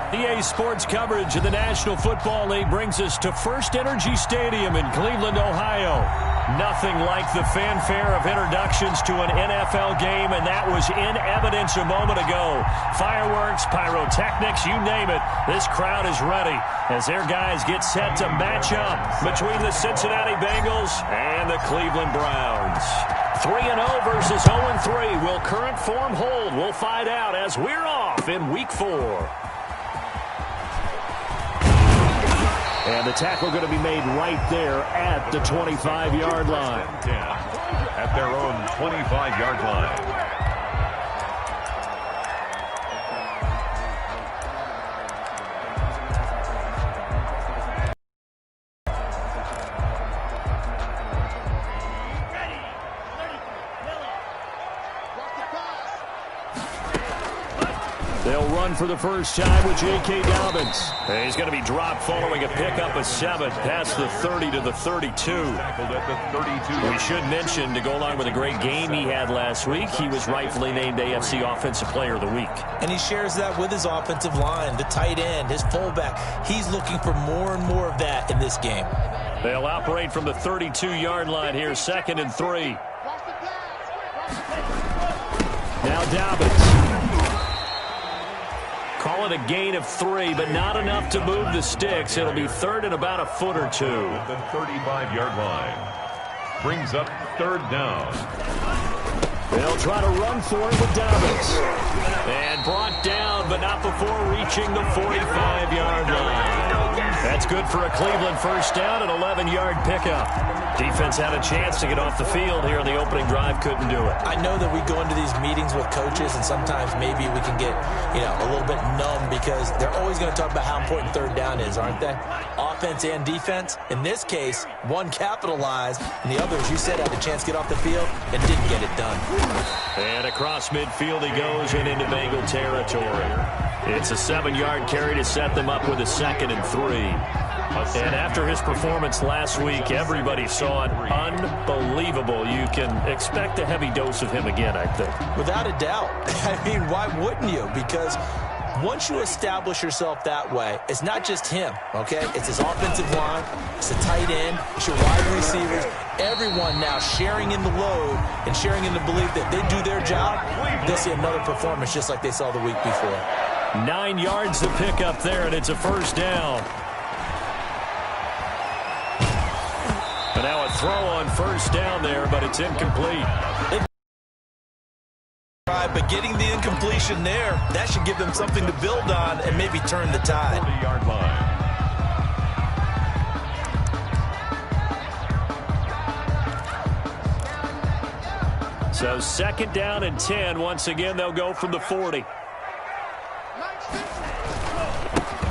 EA Sports coverage of the National Football League brings us to First Energy Stadium in Cleveland, Ohio. Nothing like the fanfare of introductions to an NFL game, and that was in evidence a moment ago. Fireworks, pyrotechnics, you name it. This crowd is ready as their guys get set to match up between the Cincinnati Bengals and the Cleveland Browns. 3-0 versus 0-3. Will current form hold? We'll find out as we're off in Week 4. And the tackle going to be made right there at the 25-yard line. At their own 25-yard line. They'll run for the first time with J.K. Dobbins. And he's going to be dropped following a pickup of 7 past the 30 to the 32. Tackled at the 32. We should mention, to go along with a great game he had last week, he was rightfully named AFC Offensive Player of the Week. And he shares that with his offensive line, the tight end, his fullback. He's looking for more and more of that in this game. They'll operate from the 32-yard line here, 2nd and 3. Now Dobbins. Call it a gain of 3, but not enough to move the sticks. It'll be 3rd and about a foot or 2. At the 35-yard line. Brings up 3rd down. They'll try to run for it with Dobbins. And brought down, but not before reaching the 45-yard line. That's good for a Cleveland first down, an 11-yard pickup. Defense had a chance to get off the field here on the opening drive, couldn't do it. I know that we go into these meetings with coaches, and sometimes maybe we can get, a little bit numb because they're always going to talk about how important 3rd down is, aren't they? Offense and defense. In this case, one capitalized, and the other, as you said, had a chance to get off the field and didn't get it done. And across midfield he goes and into Bengal territory. It's a 7-yard carry to set them up with a 2nd and 3. And after his performance last week, everybody saw it unbelievable. You can expect a heavy dose of him again, I think. Without a doubt. I mean, why wouldn't you? Because once you establish yourself that way, it's not just him, okay? It's his offensive line, it's the tight end, it's your wide receivers, everyone now sharing in the load and sharing in the belief that they do their job, they'll see another performance just like they saw the week before. 9 yards to pick up there, and it's a first down. And now a throw on first down there, but it's incomplete. But getting the incompletion there, that should give them something to build on and maybe turn the tide. 40-yard line. So 2nd down and 10. Once again, they'll go from the 40.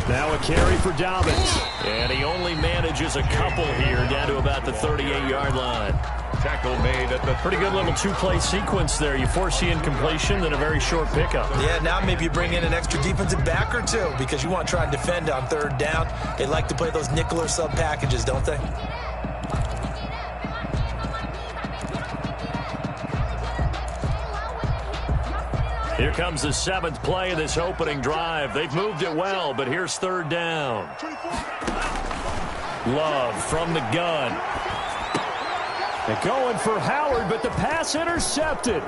Now a carry for Dobbins. And he only manages a couple here down to about the 38-yard line. Tackle made at the... Pretty good little 2-play sequence there. You force the incompletion, then a very short pickup. Yeah, now maybe you bring in an extra defensive back or two because you want to try and defend on 3rd down. They like to play those nickel or sub packages, don't they? Here comes the 7th play of this opening drive. They've moved it well, but here's 3rd down. Love from the gun. They're going for Howard, but the pass intercepted.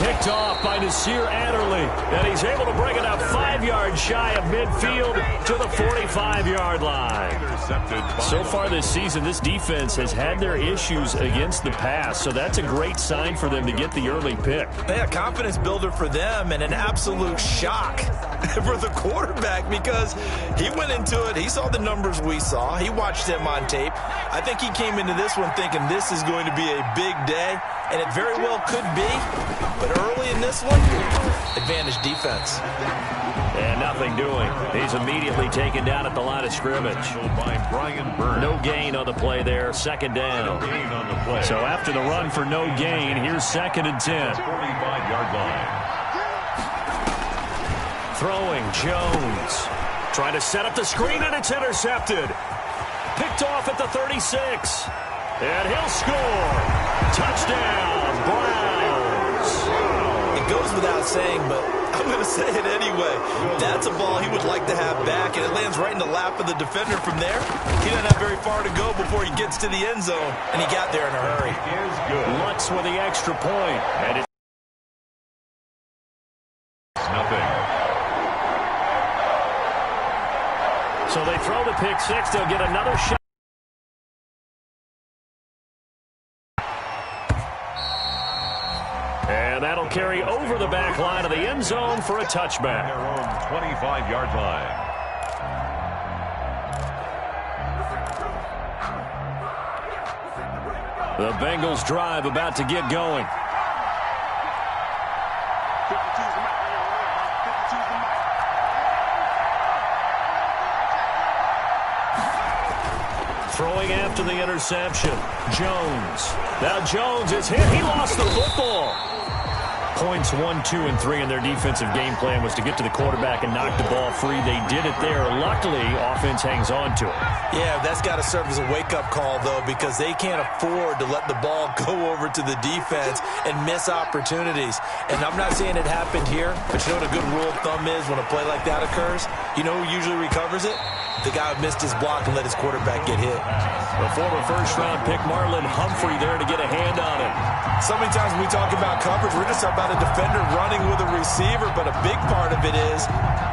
Picked off by Nasir Adderley. And he's able to bring it up 5 yards shy of midfield to the 45-yard line. So far this season, this defense has had their issues against the pass, so that's a great sign for them to get the early pick. Yeah, confidence builder for them and an absolute shock for the quarterback because he went into it. He saw the numbers we saw. He watched them on tape. I think he came into this one thinking this is going to be a big day, and it very well could be. But early in this one, advantage defense. And nothing doing. He's immediately taken down at the line of scrimmage. No gain on the play there. 2nd down. So after the run for no gain, here's 2nd and 10. 45-yard line. Throwing Jones. Trying to set up the screen, and it's intercepted. Picked off at the 36. And he'll score. Touchdown, Browns. it goes without saying, but I'm going to say it anyway. That's a ball he would like to have back, and it lands right in the lap of the defender from there. He doesn't have very far to go before he gets to the end zone, and he got there in a hurry. Lutz with the extra point, and it's nothing. So they throw the pick six. They'll get another shot. And that'll carry over the back line of the end zone for a touchback. Their own 25-yard line. The Bengals drive about to get going. Throwing after the interception. Jones. Now Jones is hit. He lost the football. Points 1, 2, and 3 in their defensive game plan was to get to the quarterback and knock the ball free. They did it there. Luckily, offense hangs on to it. Yeah, that's got to serve as a wake-up call, though, because they can't afford to let the ball go over to the defense and miss opportunities. And I'm not saying it happened here, but you know what a good rule of thumb is when a play like that occurs? You know who usually recovers it? The guy who missed his block and let his quarterback get hit. The former first-round pick, Marlon Humphrey, there to get a hand on it. So many times when we talk about coverage, we're just talking about a defender running with a receiver, but a big part of it is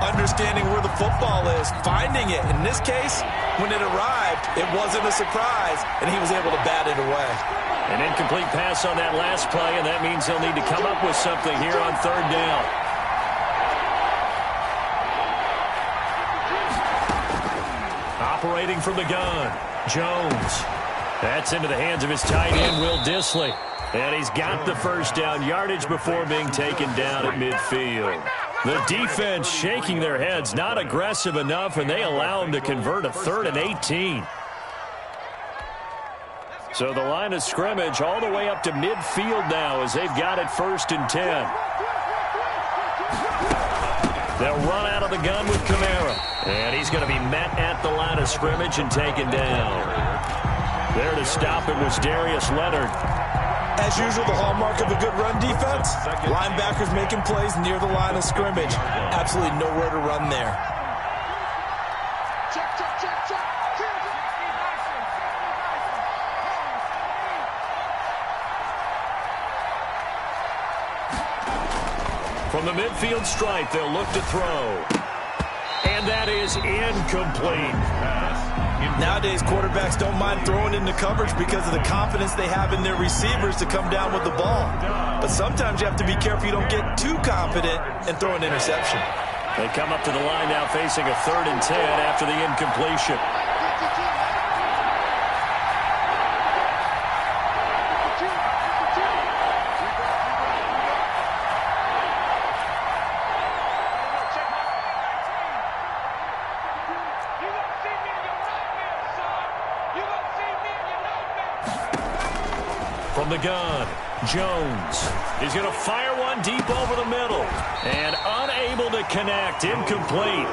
understanding where the football is, finding it. In this case, when it arrived, it wasn't a surprise, and he was able to bat it away. An incomplete pass on that last play, and that means they'll need to come up with something here on third down. Operating from the gun, Jones. That's into the hands of his tight end, Will Dissly. And he's got the first down yardage before being taken down at midfield. The defense shaking their heads, not aggressive enough, and they allow him to convert a 3rd and 18. So the line of scrimmage all the way up to midfield now as they've got it 1st and 10. They'll run out of the gun with Kamara. And he's going to be met at the line of scrimmage and taken down. There to stop it was Darius Leonard. As usual, the hallmark of a good run defense, linebackers making plays near the line of scrimmage. Absolutely nowhere to run there. From the midfield stripe, they'll look to throw. And that is incomplete. Nowadays, quarterbacks don't mind throwing into coverage because of the confidence they have in their receivers to come down with the ball. But sometimes you have to be careful you don't get too confident and throw an interception. They come up to the line now facing a 3rd and 10 after the incompletion. From the gun, Jones. He's going to fire one deep over the middle. And unable to connect, incomplete.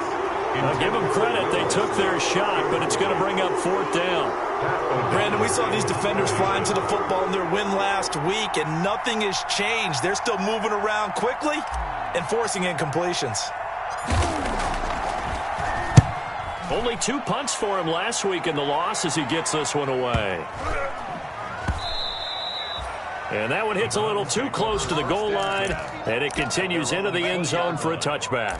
I'll give them credit, they took their shot, but it's going to bring up 4th down. Brandon, we saw these defenders flying to the football in their win last week, and nothing has changed. They're still moving around quickly and forcing incompletions. Only 2 punts for him last week in the loss as he gets this one away. And that one hits a little too close to the goal line, and it continues into the end zone for a touchback.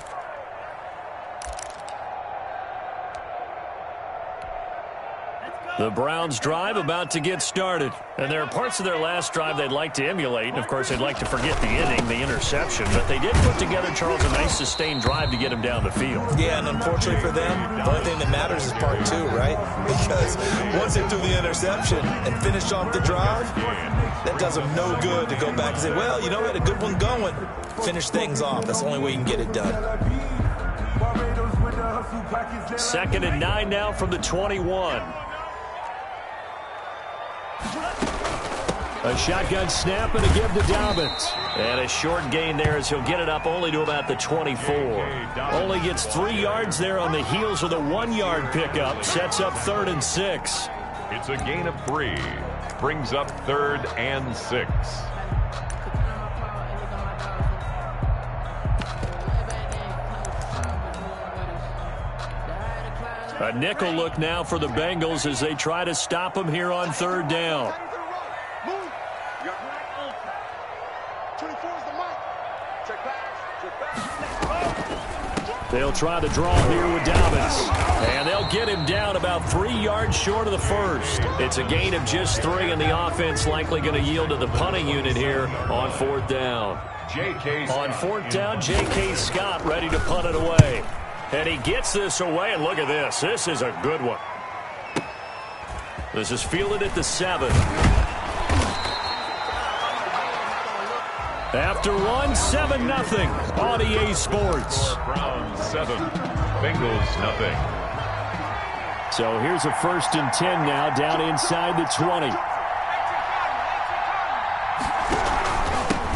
The Browns drive about to get started. And there are parts of their last drive they'd like to emulate. And, of course, they'd like to forget the inning, the interception. But they did put together, Charles, a nice sustained drive to get him down the field. Yeah, and unfortunately for them, the only thing that matters is part 2, right? Because once they threw the interception and finished off the drive, that does them no good to go back and say, well, you know, we had a good one going. Finish things off. That's the only way you can get it done. 2nd and 9 now from the 21. A shotgun snap and a give to Dobbins. And a short gain there as he'll get it up only to about the 24. Only gets 3 yards there on the heels of the 1-yard pickup. Sets up 3rd and 6. It's a gain of 3. Brings up 3rd and 6. A nickel look now for the Bengals as they try to stop him here on third down. They'll try to draw here with Dobbins. And they'll get him down about 3 yards short of the first. It's a gain of just 3, and the offense likely going to yield to the punting unit here on fourth down. On fourth down, J.K. Scott ready to punt it away. And he gets this away, and look at this. This is a good one. This is fielded at the 7. After 7-0 on EA Sports. Browns 7, Bengals nothing. So here's a 1st and 10 now, down inside the 20.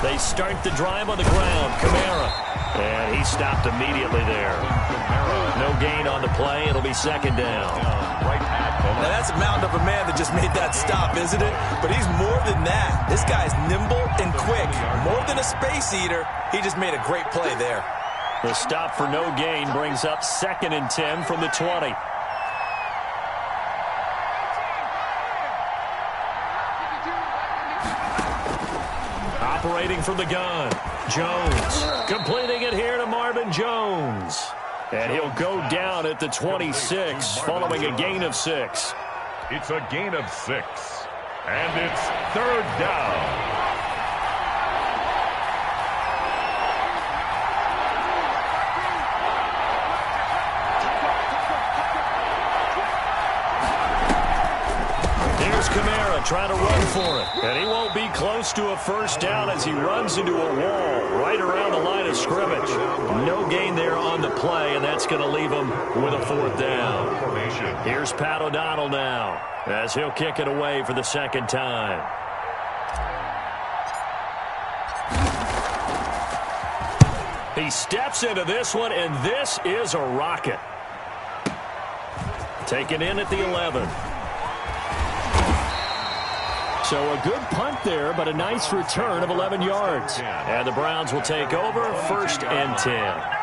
They start the drive on the ground. Kamara. And he stopped immediately there. No gain on the play. It'll be 2nd down. Now, that's a mountain of a man that just made that stop, isn't it? But he's more than that. This guy's nimble and quick. More than a space eater, he just made a great play there. The stop for no gain brings up 2nd and 10 from the 20. Operating from the gun, Jones. Completing it here to Marvin Jones. And he'll go down at the 26 following a gain of 6. It's a gain of 6. And it's 3rd down. Kamara trying to run for it. And he won't be close to a 1st down as he runs into a wall right around the line of scrimmage. No gain there on the play, and that's going to leave him with a 4th down. Here's Pat O'Donnell now as he'll kick it away for the 2nd time. He steps into this one, and this is a rocket. Taken in at the 11. So a good punt there, but a nice return of 11 yards. And the Browns will take over 1st and 10.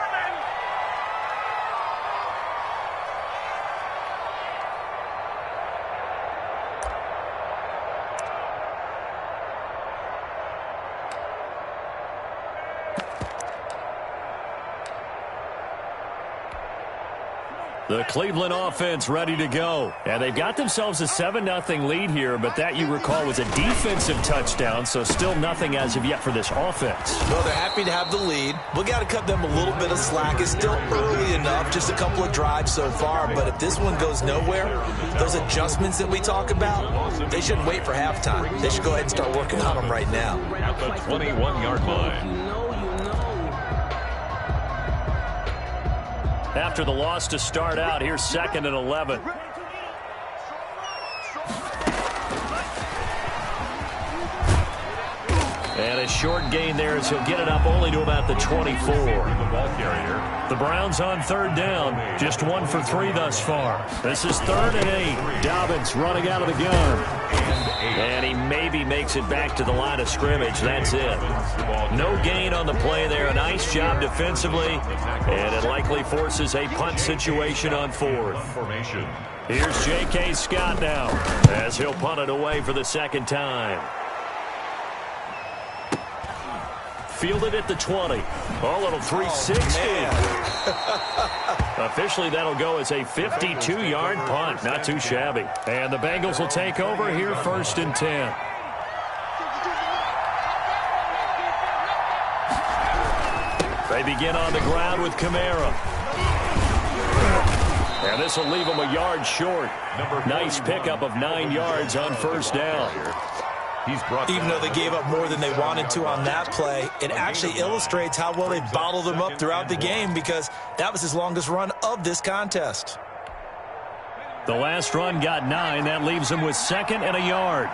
The Cleveland offense ready to go. And they've got themselves a 7-0 lead here, but that, you recall, was a defensive touchdown, so still nothing as of yet for this offense. Well, they're happy to have the lead. We got to cut them a little bit of slack. It's still early enough, just a couple of drives so far, but if this one goes nowhere, those adjustments that we talk about, they shouldn't wait for halftime. They should go ahead and start working on them right now. At the 21-yard line. After the loss to start out, here's 2nd and 11. And a short gain there as he'll get it up only to about the 24. The Browns on 3rd down. Just 1 for 3 thus far. This is 3rd and 8. Dobbins running out of the gun. And he maybe makes it back to the line of scrimmage. That's it. No gain on the play there. A nice job defensively. And it likely forces a punt situation on 4th. Here's J.K. Scott now as he'll punt it away for the 2nd time. Fielded at the 20. Oh, little 360. Officially, that'll go as a 52-yard punt. Not too shabby. And the Bengals will take over here 1st and 10. They begin on the ground with Kamara. And this will leave them a yard short. Nice pickup of 9 yards on 1st down. Even though they gave up more than they wanted to on that play, it actually illustrates how well they bottled him up throughout the game, because that was his longest run of this contest. The last run got 9. That leaves him with 2nd and a yard.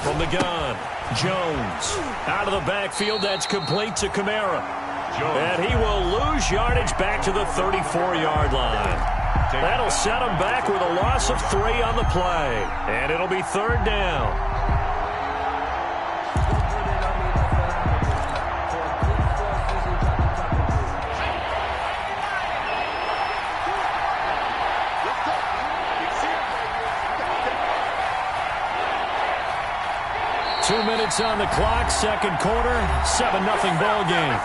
From the gun, Jones out of the backfield. That's complete to Kamara. And he will lose yardage back to the 34-yard line. That'll set him back with a loss of 3 on the play. And it'll be 3rd down. 2 minutes on the clock, second quarter, 7-0 ball game.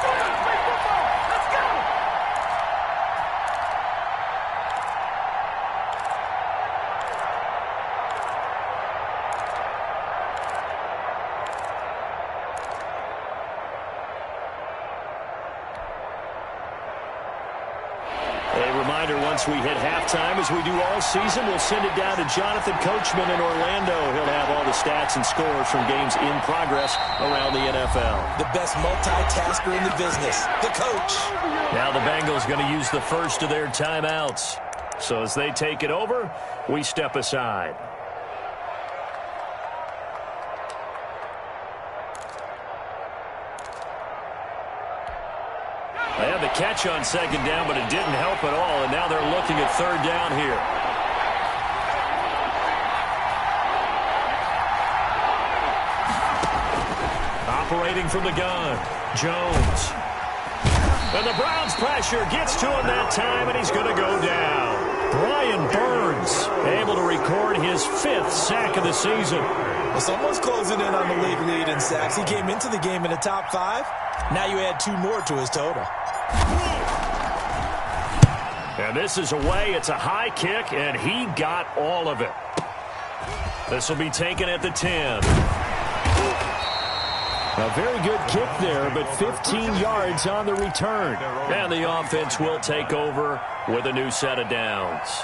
Once we hit halftime, as we do all season, we'll send it down to Jonathan Coachman in Orlando. He'll have all the stats and scores from games in progress around the NFL. The best multitasker in the business, the coach. Now the Bengals going to use the first of their timeouts. So as they take it over, we step aside. They had the catch on second down, but it didn't help at all, and now they're looking at 3rd down here. Operating from the gun, Jones. And the Browns' pressure gets to him that time, and he's going to go down. Brian Burns able to record his 5th sack of the season. Well, someone's closing in on the league in sacks. He came into the game in the top 5. Now you add 2 more to his total. And this is away. It's a high kick, and he got all of it. This will be taken at the 10. A very good kick there, but 15 yards on the return. And the offense will take over with a new set of downs.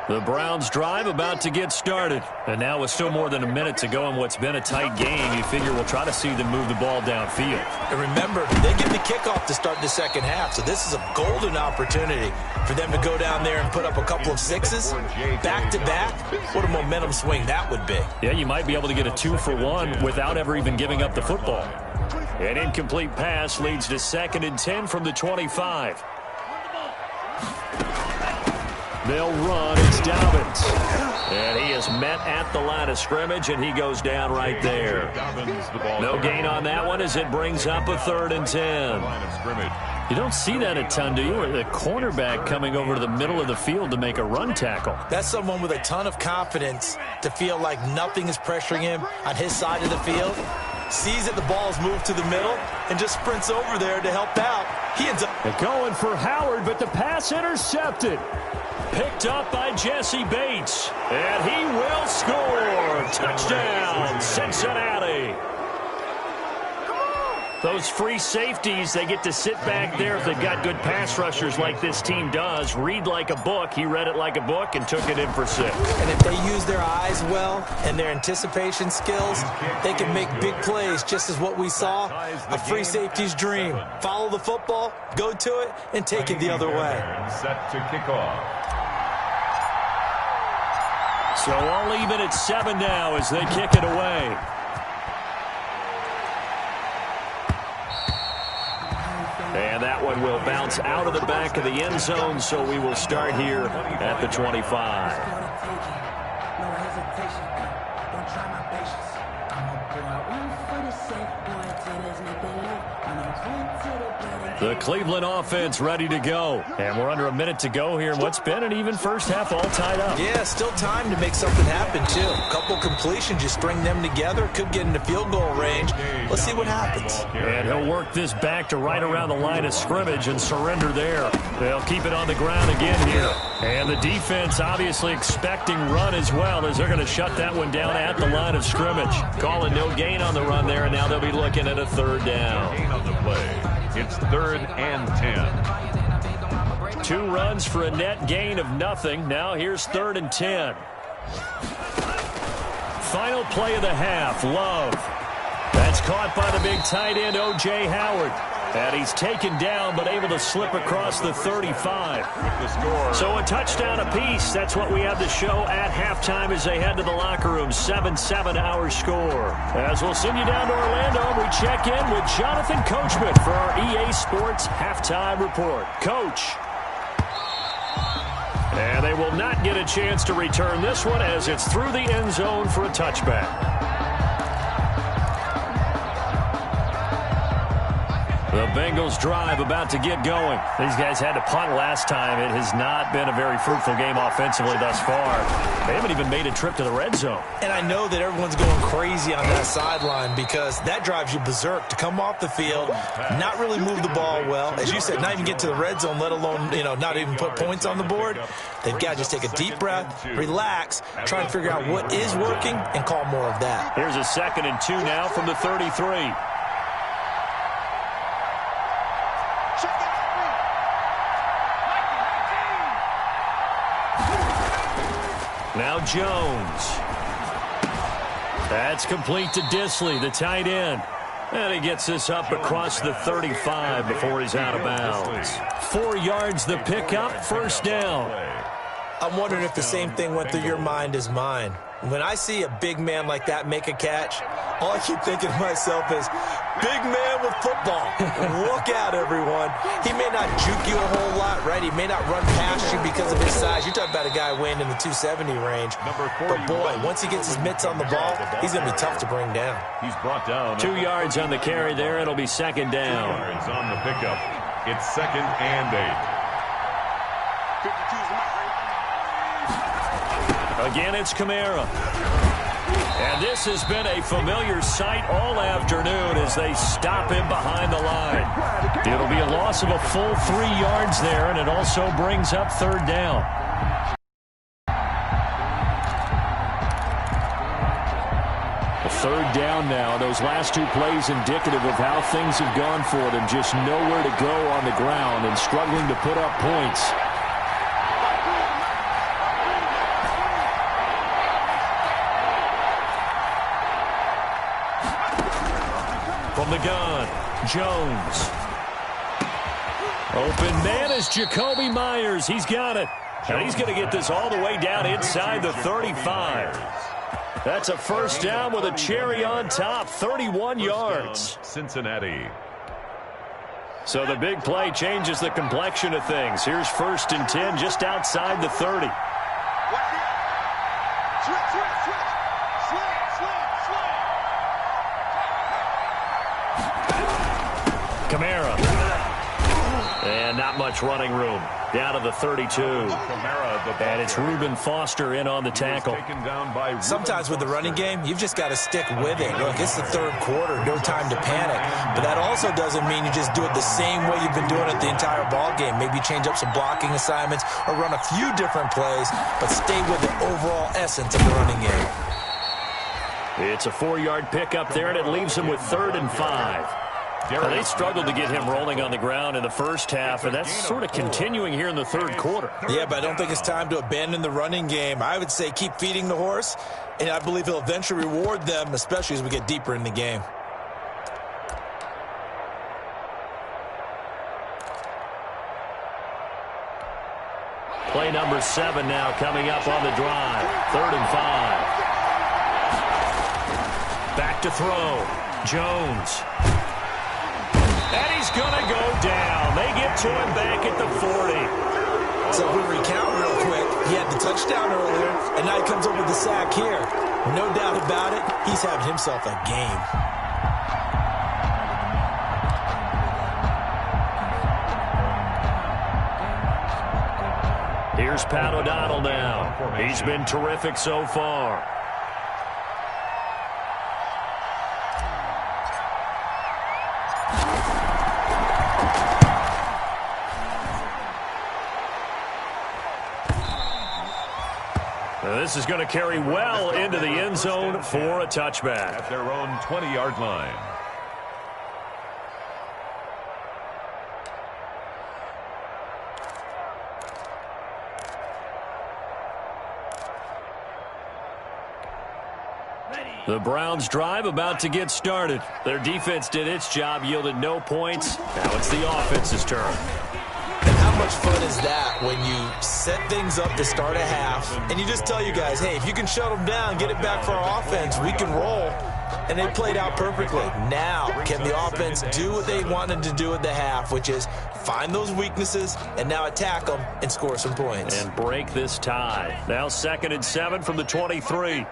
The Browns drive about to get started. And now with still more than a minute to go in what's been a tight game, you figure we'll try to see them move the ball downfield. And remember, they get the kickoff to start the second half, so this is a golden opportunity for them to go down there and put up a couple of 6s back-to-back. What a momentum swing that would be. Yeah, you might be able to get a 2-for-1 without ever even giving up the football. An incomplete pass leads to 2nd and 10 from the 25. They'll run. It's Dobbins. And he is met at the line of scrimmage, and he goes down right there. No gain on that one as it brings up a 3rd and 10. You don't see that a ton, do you? The cornerback coming over to the middle of the field to make a run tackle. That's someone with a ton of confidence to feel like nothing is pressuring him on his side of the field. Sees that the ball's moved to the middle and just sprints over there to help out. He ends up going for Howard, but the pass intercepted. Picked up by Jesse Bates. And he will score. Touchdown, Cincinnati. Those free safeties, they get to sit back there if they've got good pass rushers like this team does. Read like a book. He read it like a book and took it in for 6. And if they use their eyes well and their anticipation skills, they can make big plays, just as what we saw. A free safety's dream. Follow the football, go to it, and take it the other way. Set to kick off. So all even at 7 now as they kick it away. And that one will bounce out of the back of the end zone, so we will start here at the 25. The Cleveland offense ready to go. And we're under a minute to go here in what's been an even first half, all tied up. Yeah, still time to make something happen, too. A couple completions, you string them together, could get into field goal range. Let's see what happens. And he'll work this back to right around the line of scrimmage and surrender there. They'll keep it on the ground again here. And the defense obviously expecting run as well, as they're going to shut that one down at the line of scrimmage. Calling no gain on the run there, and now they'll be looking at a 3rd down. Gain on the play. It's 3rd and 10. 2 runs for a net gain of nothing. Now here's 3rd and 10. Final play of the half. Love. That's caught by the big tight end, O.J. Howard. And he's taken down, but able to slip across the 35. So a touchdown apiece. That's what we have to show at halftime as they head to the locker room. 7-7 our score. As we'll send you down to Orlando, we check in with Jonathan Coachman for our EA Sports Halftime Report. Coach. And they will not get a chance to return this one as it's through the end zone for a touchback. The Bengals drive about to get going. These guys had to punt last time. It has not been a very fruitful game offensively thus far. They haven't even made a trip to the red zone. And I know that everyone's going crazy on that sideline because that drives you berserk to come off the field, not really move the ball well. As you said, not even get to the red zone, let alone, not even put points on the board. They've got to just take a deep breath, relax, try and figure out what is working and call more of that. Here's a 2nd and 2 now from the 33. Now Jones. That's complete to Disley, the tight end. And he gets this up across the 35 before he's out of bounds. 4 yards the pickup, first down. I'm wondering if the same thing went through your mind as mine. When I see a big man like that make a catch, all I keep thinking to myself is, big man with football. Look out, everyone. He may not juke you a whole lot, right? He may not run past you because of his size. You're talking about a guy weighing in the 270 range. But, boy, once he gets his mitts on the ball, he's going to be tough to bring down. He's brought down 2 yards on the carry there. It'll be 2nd down. 2 yards on the pickup. It's 2nd and 8. Again, it's Kamara. And this has been a familiar sight all afternoon as they stop him behind the line. It'll be a loss of a full 3 yards there, and it also brings up 3rd down. A 3rd down now. Those last 2 plays indicative of how things have gone for them. Just nowhere to go on the ground and struggling to put up points. From the gun, Jones. Open man is Jacoby Myers. He's got it. And he's going to get this all the way down inside the 35. That's a first down with a cherry on top, 31 yards. Cincinnati. So the big play changes the complexion of things. Here's 1st and 10 just outside the 30. Kamara. And not much running room. Down to the 32. And it's Reuben Foster in on the tackle. Sometimes with the running game, you've just got to stick with it. Look, it's the 3rd quarter. No time to panic. But that also doesn't mean you just do it the same way you've been doing it the entire ball game. Maybe change up some blocking assignments or run a few different plays, but stay with the overall essence of the running game. It's a 4-yard pickup there, and it leaves him with 3rd and 5. Well, they struggled to get him rolling on the ground in the first half, and that's sort of continuing here in the 3rd quarter. Yeah, but I don't think it's time to abandon the running game. I would say keep feeding the horse, and I believe he'll eventually reward them, especially as we get deeper in the game. Play number 7 now coming up on the drive. 3rd and 5. Back to throw. Jones. And he's going to go down. They get to him back at the 40. So if we recount real quick, he had the touchdown earlier, and now he comes up with the sack here. No doubt about it, he's having himself a game. Here's Pat O'Donnell now. He's been terrific so far. This is going to carry well into the end zone for a touchback. At their own 20-yard line. Ready. The Browns' drive about to get started. Their defense did its job, yielded no points. Now it's the offense's turn. And how much fun is that when you set things up to start a half, and you just tell you guys, hey, if you can shut them down, get it back for our offense, we can roll. And they played out perfectly. Now, can the offense do what they wanted to do at the half, which is find those weaknesses and now attack them and score some points. And break this tie. Now 2nd and 7 from the 23.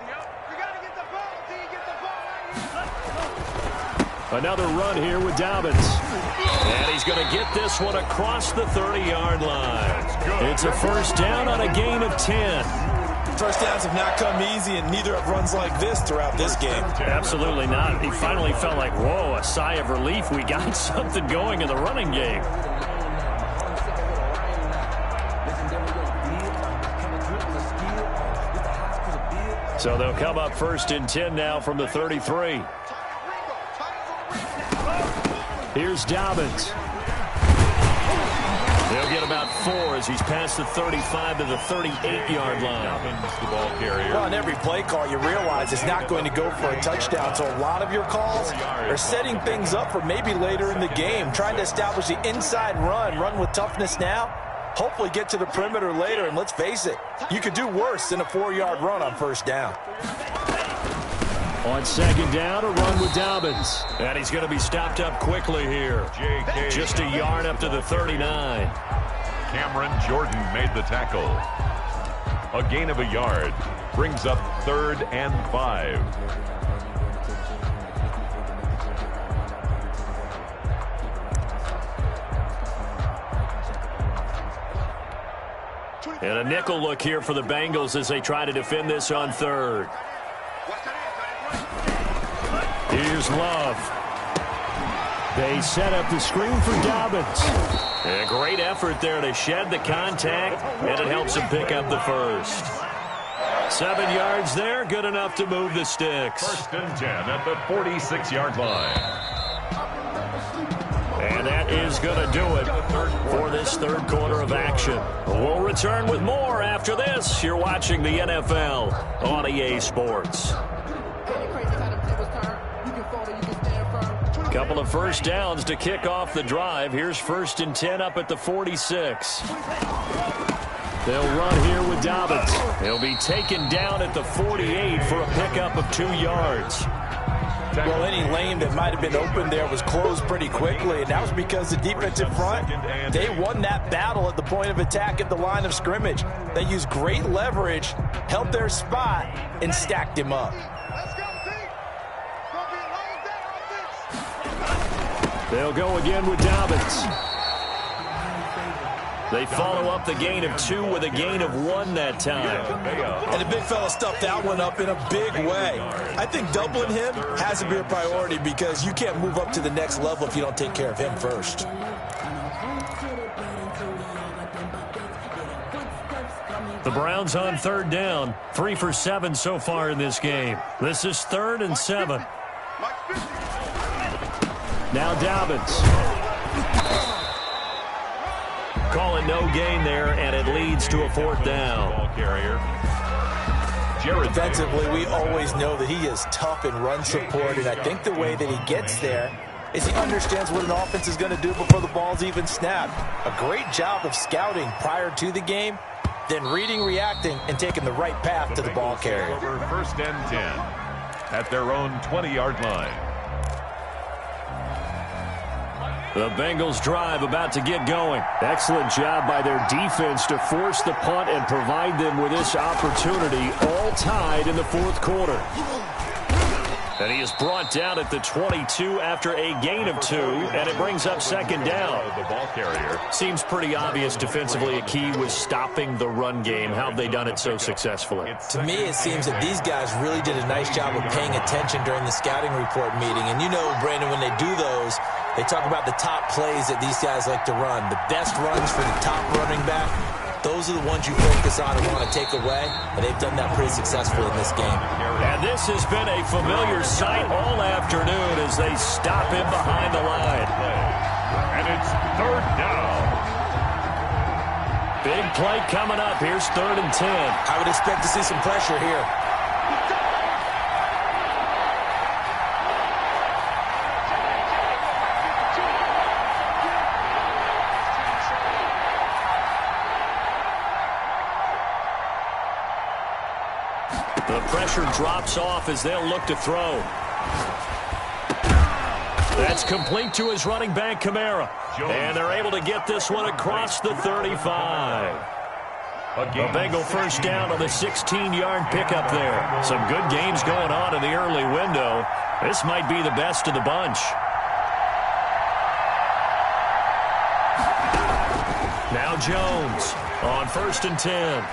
Another run here with Dobbins. And he's going to get this one across the 30-yard line. It's a first down on a gain of 10. First downs have not come easy, and neither have runs like this throughout this game. Absolutely not. He finally felt like, whoa, a sigh of relief. We got something going in the running game. So they'll come up 1st and 10 now from the 33. Here's Dobbins. They'll get about 4 as he's past the 35 to the 38-yard line. Dobbins, the ball carrier. Well, on every play call, you realize it's not going to go for a touchdown. So a lot of your calls are setting things up for maybe later in the game, trying to establish the inside run with toughness now. Hopefully get to the perimeter later, and let's face it, you could do worse than a 4-yard run on first down. On 2nd down, a run with Dobbins. And he's going to be stopped up quickly here. Just a yard up to the 39. Cameron Jordan made the tackle. A gain of a yard brings up 3rd and 5. And a nickel look here for the Bengals as they try to defend this on 3rd. Here's Love. They set up the screen for Dobbins. And a great effort there to shed the contact, and it helps him pick up the first. 7 yards there, good enough to move the sticks. 1st and 10 at the 46-yard line. And that is going to do it for this 3rd quarter of action. We'll return with more after this. You're watching the NFL on EA Sports. Couple of first downs to kick off the drive. Here's 1st and 10 up at the 46. They'll run here with Dobbins. He'll be taken down at the 48 for a pickup of 2 yards. Well, any lane that might have been open there was closed pretty quickly, and that was because the defensive front, they won that battle at the point of attack at the line of scrimmage. They used great leverage, held their spot, and stacked him up. They'll go again with Dobbins. They follow up the gain of 2 with a gain of 1 that time. And the big fella stuffed that one up in a big way. I think doubling him has to be a priority because you can't move up to the next level if you don't take care of him first. The Browns on 3rd down. 3 for 7 so far in this game. This is 3rd and 7. Now Dobbins. Calling no gain there, and it leads to a 4th down. Ball carrier. Defensively, we always know that he is tough in run support, and I think the way that he gets there is he understands what an offense is going to do before the ball's even snapped. A great job of scouting prior to the game, then reading, reacting, and taking the right path to the ball carrier. Over 1st and 10 at their own 20-yard line. The Bengals drive about to get going. Excellent job by their defense to force the punt and provide them with this opportunity, all tied in the 4th quarter. And he is brought down at the 22 after a gain of 2, and it brings up 2nd down. The ball carrier. Seems pretty obvious defensively a key was stopping the run game. How have they done it so successfully? To me, it seems that these guys really did a nice job of paying attention during the scouting report meeting. And you know, Brandon, when they do those, they talk about the top plays that these guys like to run. The best runs for the top running back, those are the ones you focus on and want to take away, and they've done that pretty successfully in this game. And this has been a familiar sight all afternoon as they stop him behind the line. And it's 3rd down. Big play coming up. Here's 3rd and 10. I would expect to see some pressure here. The pressure drops off as they'll look to throw. That's complete to his running back, Kamara. And they're able to get this one across the 35. A Bengal first down on the 16-yard pickup there. Some good games going on in the early window. This might be the best of the bunch. Now Jones on 1st and 10.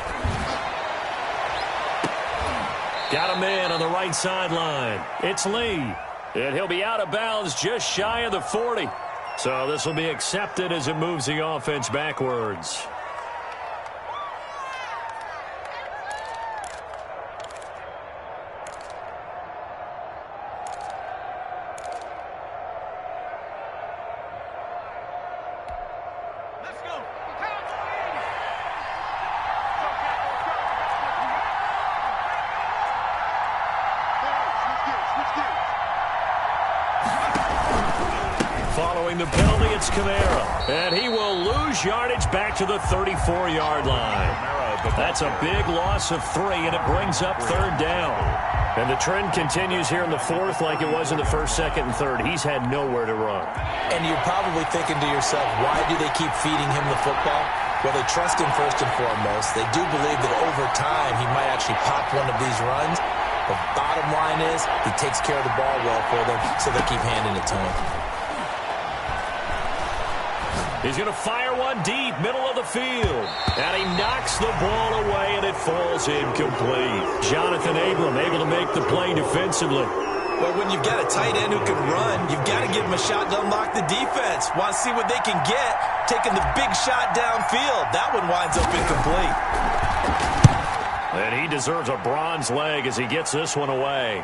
Got a man on the right sideline. It's Lee. And he'll be out of bounds just shy of the 40. So this will be accepted as it moves the offense backwards. Following the penalty, it's Kamara. And he will lose yardage back to the 34-yard line. That's a big loss of 3, and it brings up 3rd down. And the trend continues here in the 4th like it was in the 1st, 2nd, and 3rd. He's had nowhere to run. And you're probably thinking to yourself, why do they keep feeding him the football? Well, they trust him first and foremost. They do believe that over time he might actually pop one of these runs. The bottom line is he takes care of the ball well for them, so they keep handing it to him. He's going to fire one deep, middle of the field. And he knocks the ball away, and it falls incomplete. Jonathan Abram able to make the play defensively. Well, when you've got a tight end who can run, you've got to give him a shot to unlock the defense. Want to see what they can get, taking the big shot downfield. That one winds up incomplete. And he deserves a bronze leg as he gets this one away.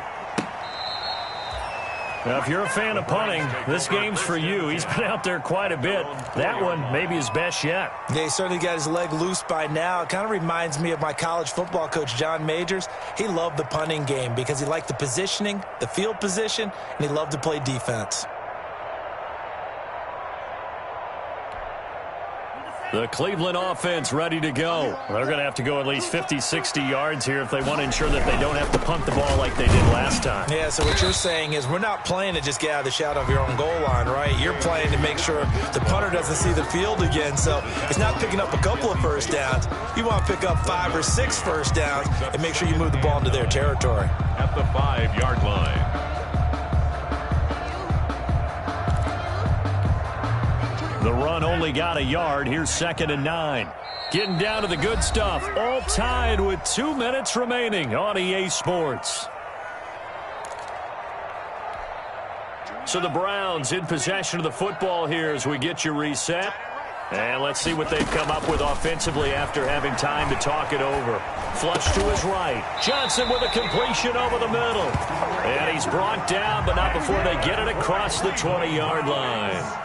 Now, if you're a fan of punting, this game's for you. He's been out there quite a bit. That one may be his best yet. Yeah, he certainly got his leg loose by now. It kind of reminds me of my college football coach, John Majors. He loved the punting game because he liked the positioning, the field position, and he loved to play defense. The Cleveland offense ready to go. They're going to have to go at least 50, 60 yards here if they want to ensure that they don't have to punt the ball like they did last time. Yeah, so what you're saying is we're not playing to just get out of the shadow of your own goal line, right? You're playing to make sure the punter doesn't see the field again. So it's not picking up a couple of first downs. You want to pick up 5 or 6 first downs and make sure you move the ball into their territory. At the 5-yard line. The run only got a yard. Here's 2nd and 9. Getting down to the good stuff. All tied with 2 minutes remaining on EA Sports. So the Browns in possession of the football here as we get you reset. And let's see what they've come up with offensively after having time to talk it over. Flush to his right. Johnson with a completion over the middle. And he's brought down, but not before they get it across the 20-yard line.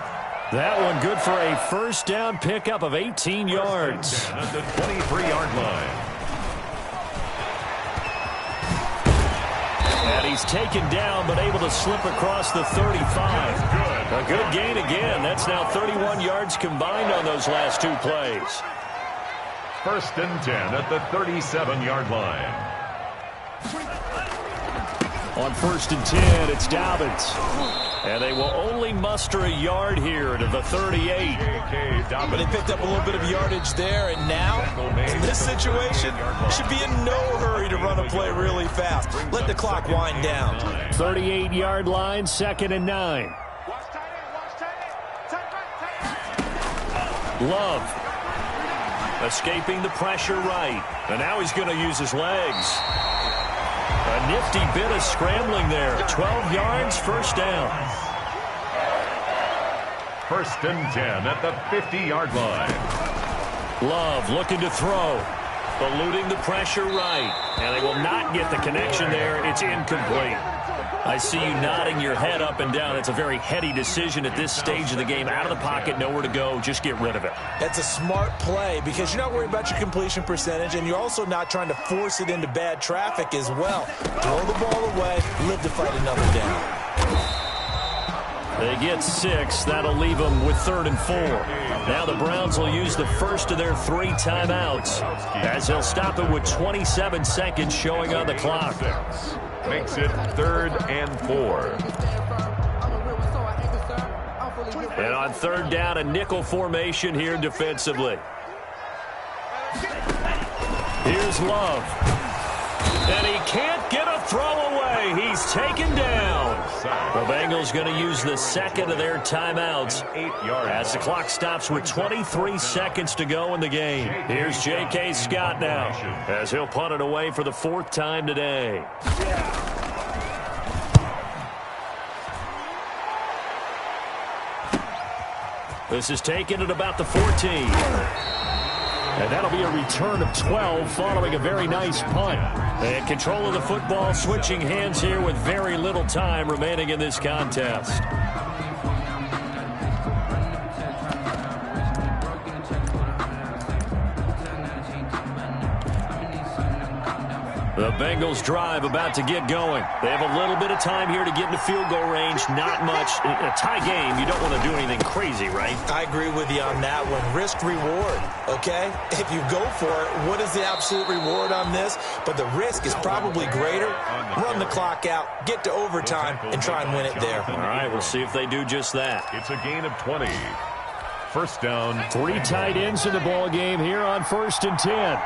That one good for a first down pickup of 18 yards. At the 23-yard line. And he's taken down but able to slip across the 35. A good gain again. That's now 31 yards combined on those last 2 plays. 1st and 10 at the 37-yard line. On 1st and 10, it's Dobbins. And they will only muster a yard here to the 38. But they picked up a little bit of yardage there, and now, in this situation, should be in no hurry to run a play really fast. Let the clock wind down. 38-yard line, 2nd and 9. Love escaping the pressure right. And now he's going to use his legs. A nifty bit of scrambling there. 12 yards, first down. 1st and 10 at the 50-yard line. Love looking to throw. Eluding the pressure right. And they will not get the connection there. It's incomplete. I see you nodding your head up and down. It's a very heady decision at this stage of the game. Out of the pocket, nowhere to go. Just get rid of it. That's a smart play because you're not worried about your completion percentage, and you're also not trying to force it into bad traffic as well. Throw the ball away, live to fight another down. They get 6. That'll leave them with 3rd and 4. Now the Browns will use the first of their 3 timeouts as they'll stop it with 27 seconds showing on the clock. Makes it 3rd and 4. And on 3rd down, a nickel formation here defensively. Here's Love. And he can't get a throw away. He's taken down. The Bengals going to use the second of their timeouts as the clock stops with 23 seconds to go in the game. Here's J.K. Scott now as he'll punt it away for the 4th time today. This is taken at about the 14. And that'll be a return of 12 following a very nice punt. And control of the football switching hands here with very little time remaining in this contest. The Bengals drive about to get going. They have a little bit of time here to get into field goal range. Not much. In a tie game, you don't want to do anything crazy, right? I agree with you on that one. Risk reward, okay? If you go for it, what is the absolute reward on this? But the risk is probably greater. Run the clock out, get to overtime, and try and win it there. All right, we'll see if they do just that. It's a gain of 20. 1st down. 3 tight ends in the ball game here on 1st and 10.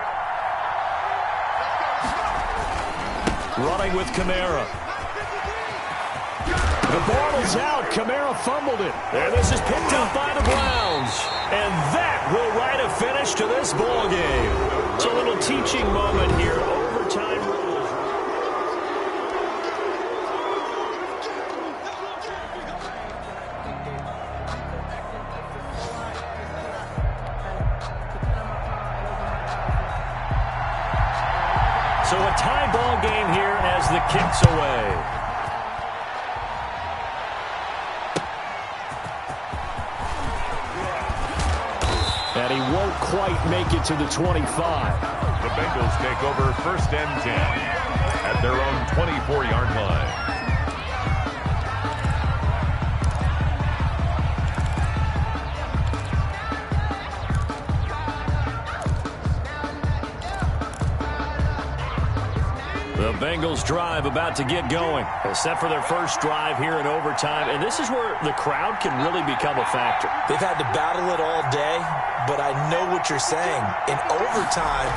Running with Kamara. The ball is out. Kamara fumbled it. And this is picked up by the Browns. And that will write a finish to this ball game. It's a little teaching moment here. Overtime rules. So a tie ball game here as the kick's away. And he won't quite make it to the 25. The Bengals take over 1st and 10 at their own 24-yard line. The Bengals drive about to get going. Set for their first drive here in overtime. And this is where the crowd can really become a factor. They've had to battle it all day, but I know what you're saying. In overtime,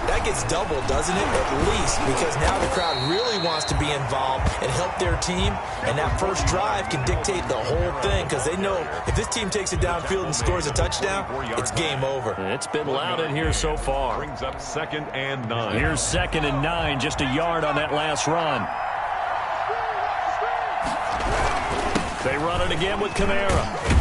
that gets doubled, doesn't it? At least, because now the crowd really wants to be involved and help their team. And that first drive can dictate the whole thing because they know if this team takes it downfield and scores a touchdown, it's game over. It's been loud in here so far. Brings up 2nd and 9. Here's 2nd and 9, just a yard on that last run. They run it again with Kamara.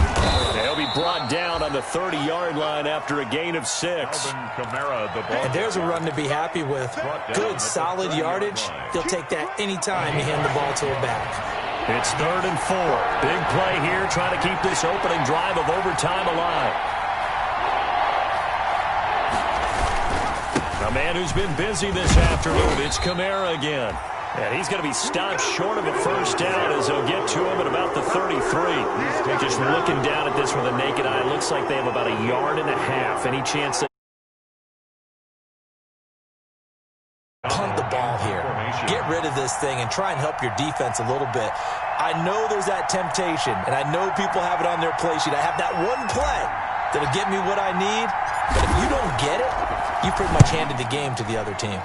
They'll be brought down on the 30-yard line after a gain of 6. Kamara, the ball. And there's a run to be happy with. Good, solid yardage. He'll take that anytime you hand the ball to a back. It's 3rd and 4. Big play here, trying to keep this opening drive of overtime alive. A man who's been busy this afternoon, it's Kamara again. And he's going to be stopped short of a first down as they'll get to him at about the 33. Just looking down at this with a naked eye, it looks like they have about a yard and a half. Any chance that punt the ball here. Get rid of this thing and try and help your defense a little bit. I know there's that temptation, and I know people have it on their play sheet. I have that one play that'll get me what I need, but if you don't get it, you pretty much handed the game to the other team.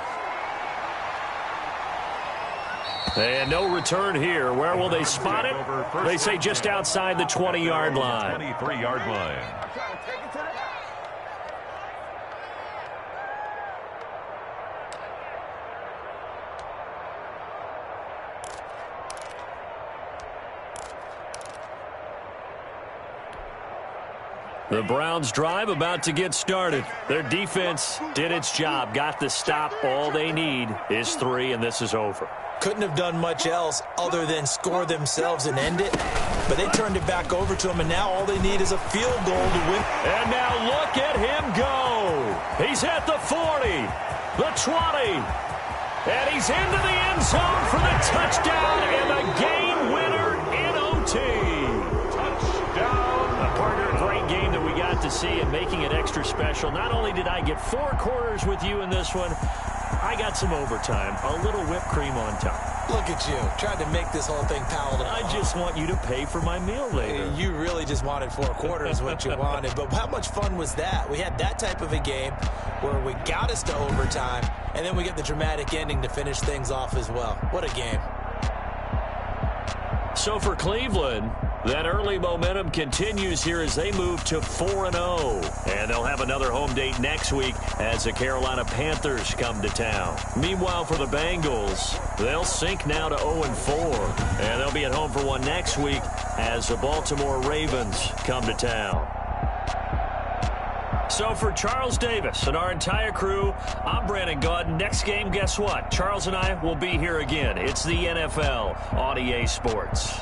And no return here. Where will they spot it? They say just outside the 20-yard line. 23-yard line. The Browns drive about to get started. Their defense did its job, got the stop. All they need is 3, and this is over. Couldn't have done much else other than score themselves and end it. But they turned it back over to him, and now all they need is a field goal to win. And now look at him go. He's at the 40, the 20, and he's into the end zone for the touchdown and a game winner in OT. to see, and making it extra special. Not only did I get 4 quarters with you in this one, I got some overtime, a little whipped cream on top. Look at you, trying to make this whole thing palatable. I just want you to pay for my meal later. You really just wanted 4 quarters what you wanted. But how much fun was that? We had that type of a game where we got us to overtime, and then we get the dramatic ending to finish things off as well. What a game. So for Cleveland, that early momentum continues here as they move to 4-0. And they'll have another home date next week as the Carolina Panthers come to town. Meanwhile, for the Bengals, they'll sink now to 0-4. And they'll be at home for one next week as the Baltimore Ravens come to town. So for Charles Davis and our entire crew, I'm Brandon Gaudin. Next game, guess what? Charles and I will be here again. It's the NFL on EA Sports.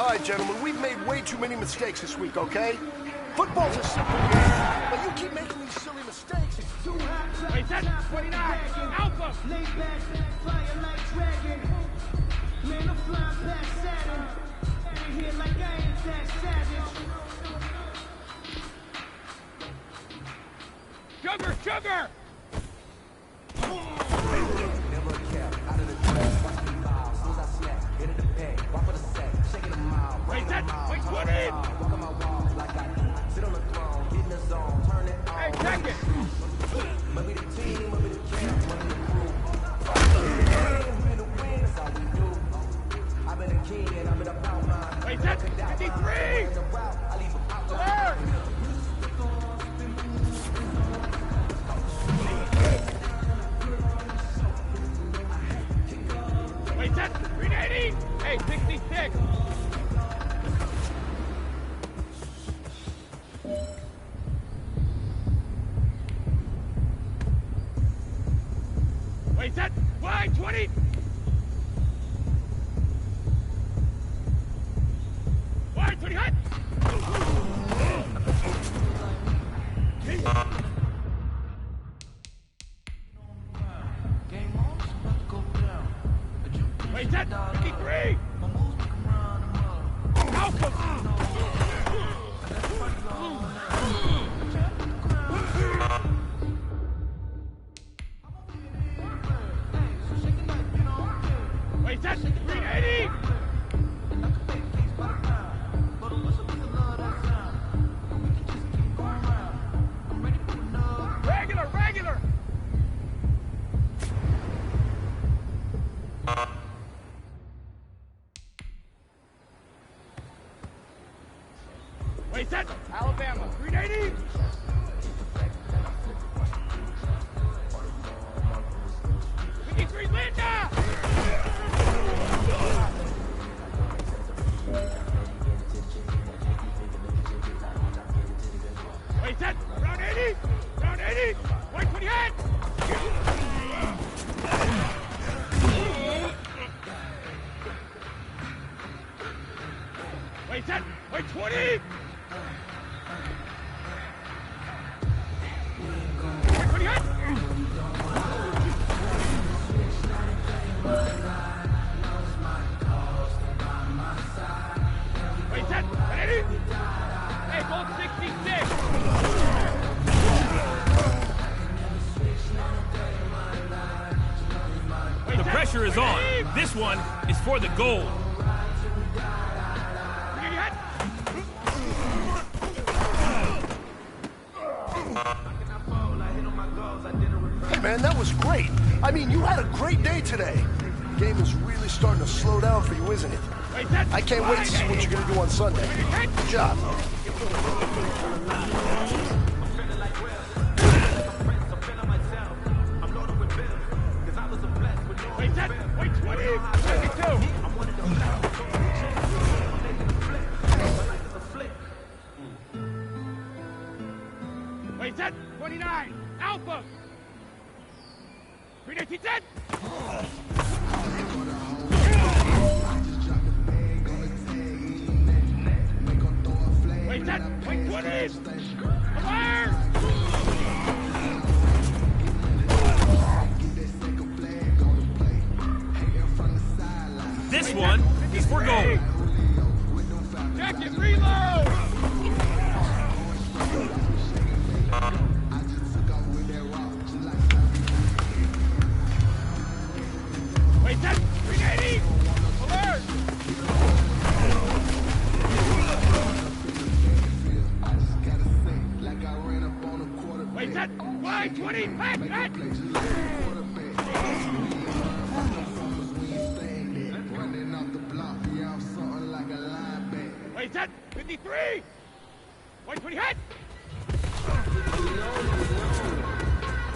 All right, gentlemen, we've made way too many mistakes this week, okay? Football's a simple game, but you keep making these silly mistakes. It's too hot. Wait, that's 29. Alpha. Lay back, fire like dragon. Man, I'm flying past Saturn. Ain't here like I ain't that savage. Sugar, sugar! Never kept out of the dress, watch me bow. Soon as I snap, into the bag, walk for the sack, shaking a mile, Wait, breaking a that's mile. wait, 20! Walk on my walls like I do. Sit on the throne, get in the zone, turn it on. Hey, check it! Maybe the team, maybe the champ, maybe the crew. We the win, that's all we do. I've been a king and I've been about mine. Wait, that's 53! I leave them out Alert! Wait, that's 380! Hey, 66! Wait, that's wide 20! Wide 20 hut! Wait, that's 53! Alpha! Wait, that's 380! Regular, regular! Wait, that's Alabama, 380! Linda! Wait, that round 80! Round 80! 128! Wait, that 120! 128! Wait, that 180! Hey, gold 66! The pressure is on. This one is for the gold. Hey, man, that was great. I mean, you had a great day today. The game is really starting to slow down for you, isn't it? I can't wait to see what you're going to do on Sunday. Good job. Wait, that 120! 22! Wait, that 29! Alpha! 319! Wait, that 120! Fire! This one is for gold. Jacket, reload! Wait, that's 380! Alert! Wait, that 120! Back, back! Wait, that 53! 120 hit!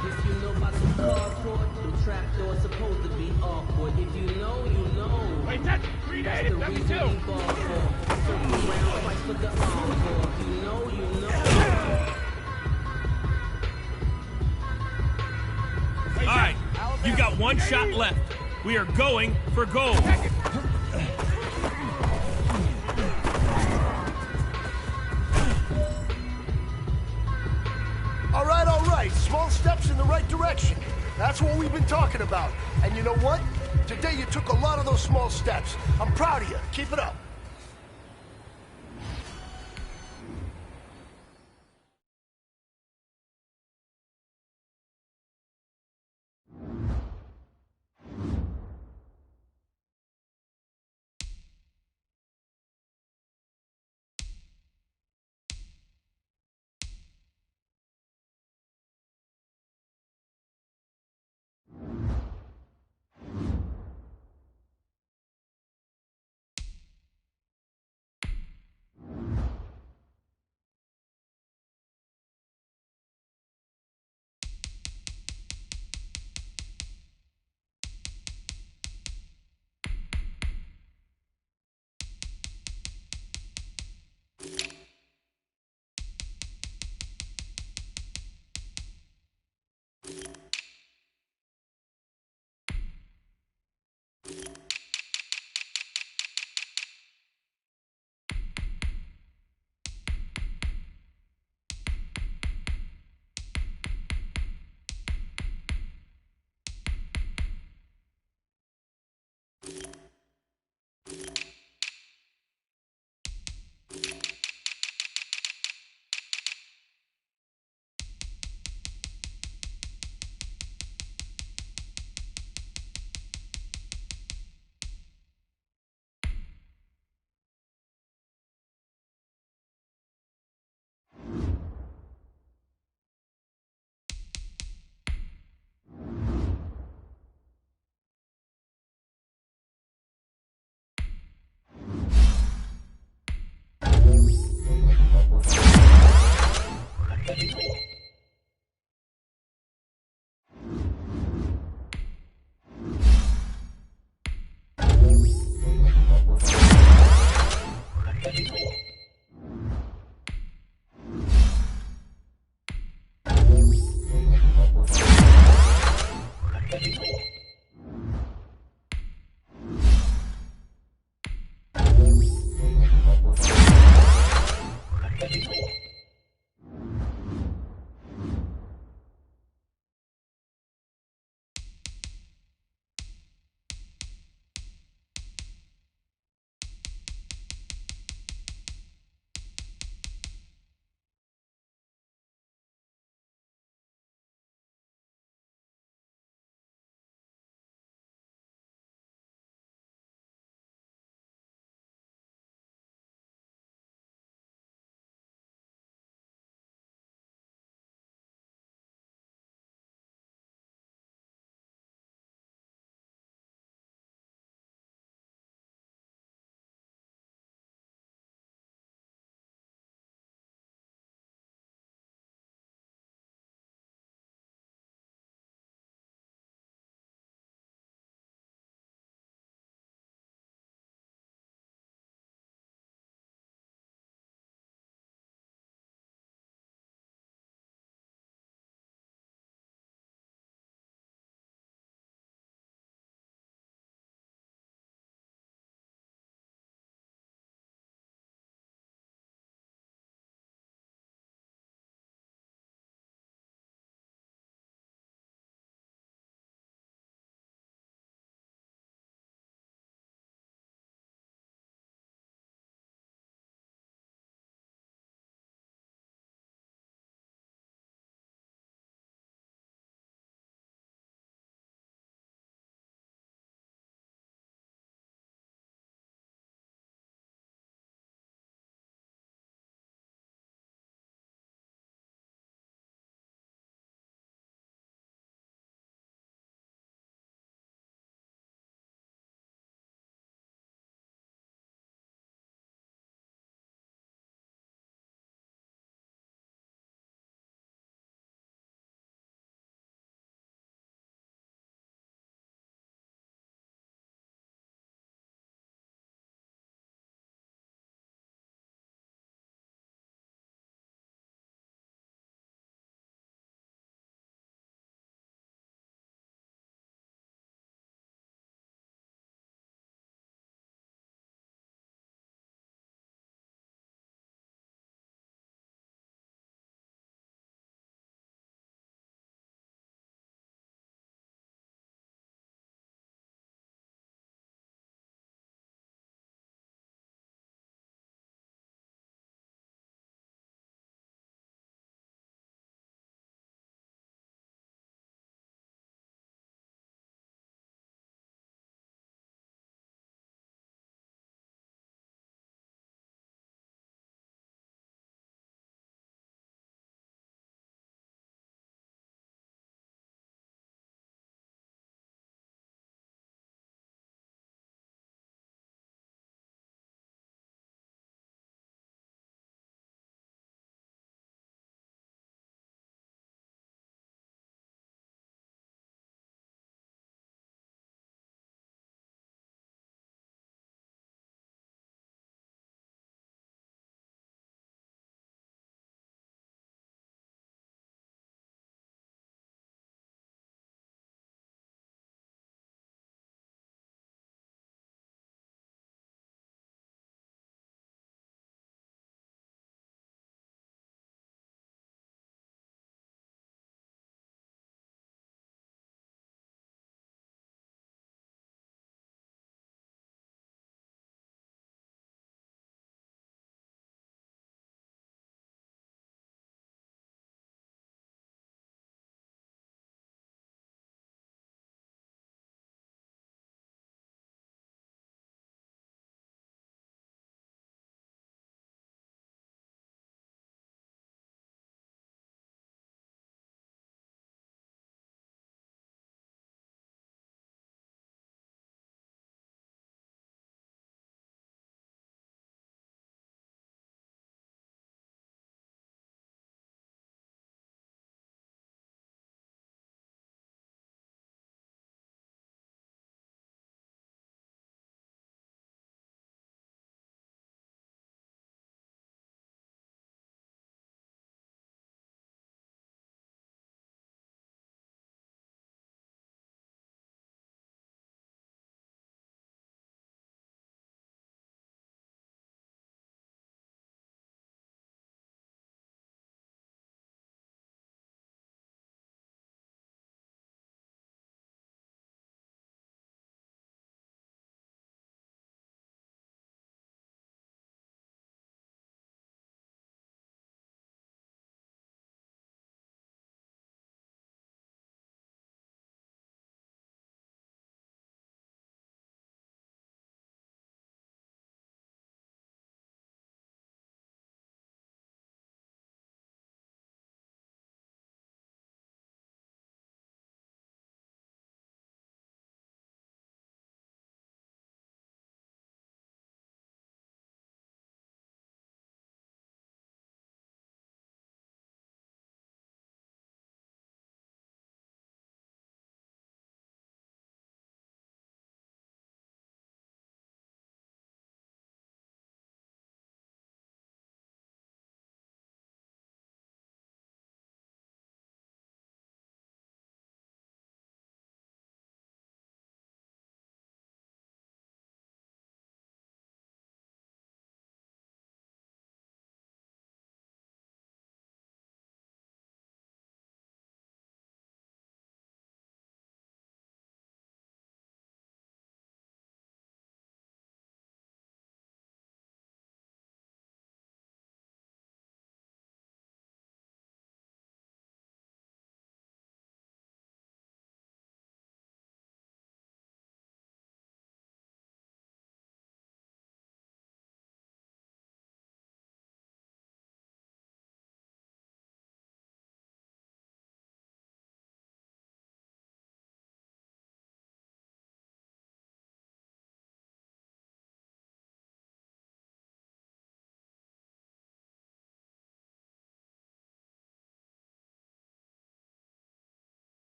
If you know about some cardboard, the trapdoor's supposed to be awkward. If you know, you know. Wait, that's 380, the reason 72! we ball for. Circle around, fight for the encore. If you know, you know. All right, you've got one shot left. We are going for gold. right. Small steps in the right direction. That's what we've been talking about. And you know what? Today you took a lot of those small steps. I'm proud of you. Keep it up.